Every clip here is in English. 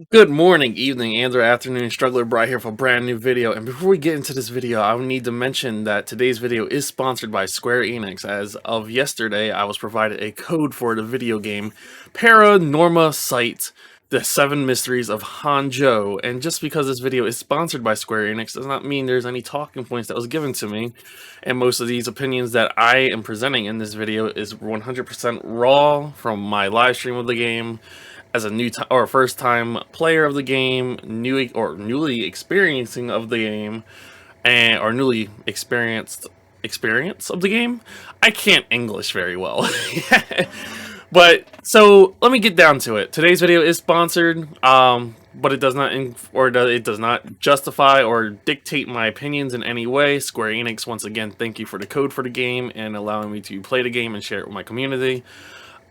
Good morning, evening, and or afternoon. Struggler Bri here for a brand new video. And before we get into this video, I would need to mention that today's video is sponsored by Square Enix. As of yesterday, I was provided a code for the video game Paranorma Sight, The 7 Mysteries of Hanzhou. And just because this video is sponsored by Square Enix does not mean there's any talking points that was given to me. And most of these opinions that I am presenting in this video is 100% raw from my live stream of the game as a first time player of the game, newly experiencing of the game, and or newly experienced experience of the game. I can't English very well. But so let me get down to it. Today's video is sponsored, but it does not it does not justify or dictate my opinions in any way. Square Enix, once again, thank you for the code for the game and allowing me to play the game and share it with my community.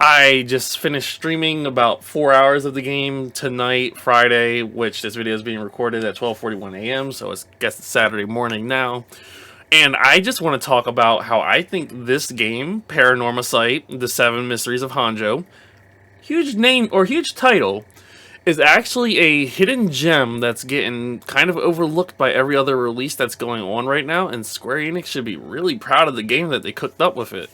I just finished streaming about 4 hours of the game tonight, Friday, which this video is being recorded at 12:41 a.m., so it's Saturday morning now. And I just want to talk about how I think this game, Paranorma Sight, The 7 Mysteries of Hanzhou, huge name or huge title, is actually a hidden gem that's getting kind of overlooked by every other release that's going on right now, and Square Enix should be really proud of the game that they cooked up with it.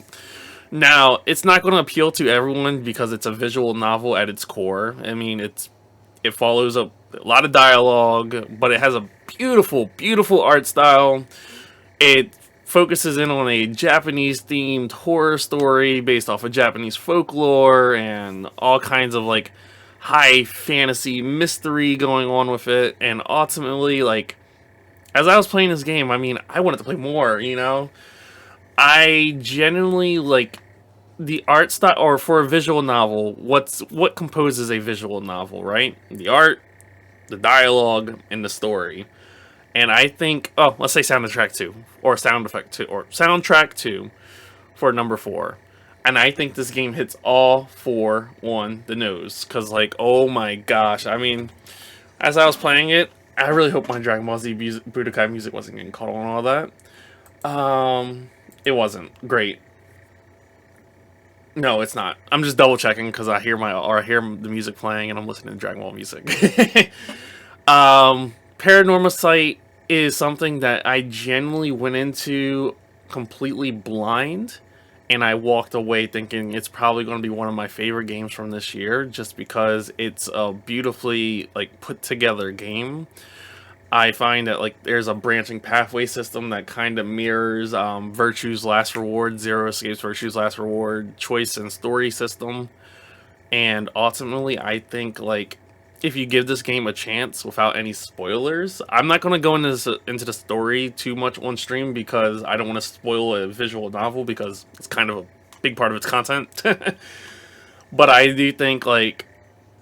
Now, it's not going to appeal to everyone because it's a visual novel at its core. I mean, it follows a lot of dialogue, but it has a beautiful, beautiful art style. It focuses in on a Japanese-themed horror story based off of Japanese folklore and all kinds of, like, high fantasy mystery going on with it. And ultimately, like, as I was playing this game, I mean, I wanted to play more, you know? I genuinely like the art style, or for a visual novel, what composes a visual novel, right? The art, the dialogue, and the story. And I think, oh, let's say soundtrack 2, or sound effect 2, or soundtrack 2 for number 4. And I think this game hits all 4 on the nose. Because, like, oh my gosh. I mean, as I was playing it, I really hope my Dragon Ball Z Budokai music wasn't getting caught on all that. It wasn't great. No, it's not. I'm just double checking because I hear the music playing and I'm listening to Dragon Ball music. Paranormal Sight is something that I genuinely went into completely blind, and I walked away thinking it's probably going to be one of my favorite games from this year, just because it's a beautifully like put together game. I find that like there's a branching pathway system that kind of mirrors Virtue's Last Reward, Zero Escapes Virtue's Last Reward choice and story system. And ultimately, I think like if you give this game a chance without any spoilers, I'm not going to go into the story too much on stream because I don't want to spoil a visual novel because it's kind of a big part of its content. But I do think like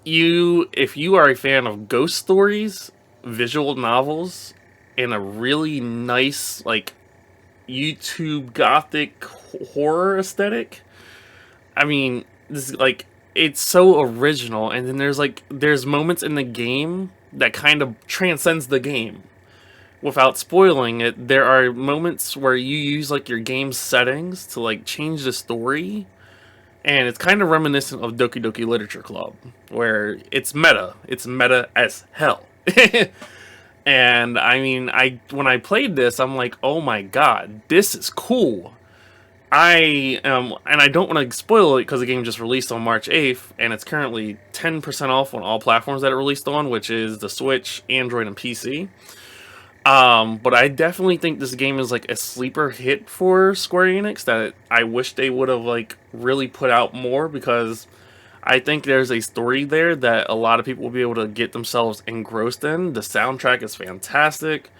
if you are a fan of ghost stories, visual novels, and a really nice like YouTube gothic horror aesthetic. I mean, this like it's so original, and then there's moments in the game that kind of transcends the game. Without spoiling it, there are moments where you use like your game settings to like change the story, and it's kind of reminiscent of Doki Doki Literature Club, where it's meta. It's meta as hell. And I mean, when I played this, I'm like, oh my god, this is cool. And I don't want to spoil it because the game just released on March 8th, and it's currently 10% off on all platforms that it released on, which is the Switch, Android, and PC. But I definitely think this game is like a sleeper hit for Square Enix that I wish they would have like really put out more, because I think there's a story there that a lot of people will be able to get themselves engrossed in. The soundtrack is fantastic.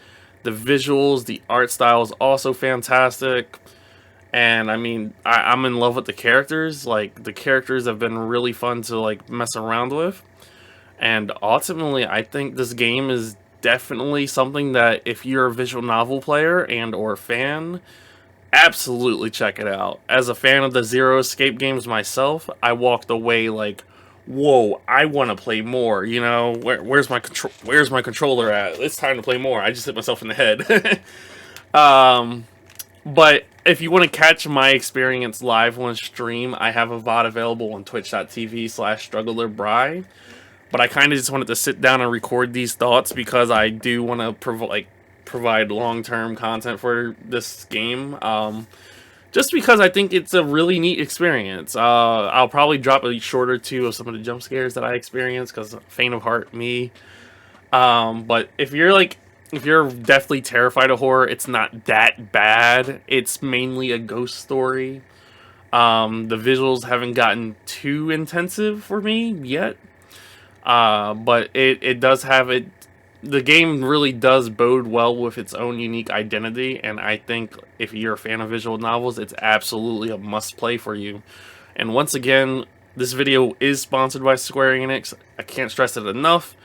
The visuals, the art style is also fantastic. And I mean, I'm in love with the characters. Like, the characters have been really fun to like mess around with. And ultimately, I think this game is definitely something that if you're a visual novel player and or fan, absolutely check it out. As a fan of the Zero Escape games myself, I walked away like, whoa, I want to play more. You know, where's my controller at? It's time to play more. I just hit myself in the head. But if you want to catch my experience live on stream, I have a VOD available on twitch.tv/strugglerbri. but I kind of just wanted to sit down and record these thoughts because I do want to provide long-term content for this game. Just because I think it's a really neat experience. I'll probably drop a short or two of some of the jump scares that I experienced because faint of heart, me. But if you're definitely terrified of horror, it's not that bad. It's mainly a ghost story. The visuals haven't gotten too intensive for me yet. But it does have it. The game really does bode well with its own unique identity, and I think if you're a fan of visual novels, it's absolutely a must-play for you. And once again, this video is sponsored by Square Enix. I can't stress it enough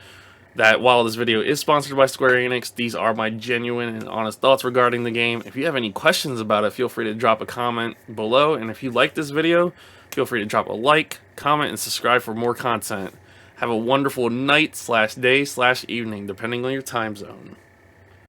that while this video is sponsored by Square Enix, these are my genuine and honest thoughts regarding the game. If you have any questions about it, feel free to drop a comment below, and if you like this video, feel free to drop a like, comment, and subscribe for more content. Have a wonderful night / day / evening, depending on your time zone.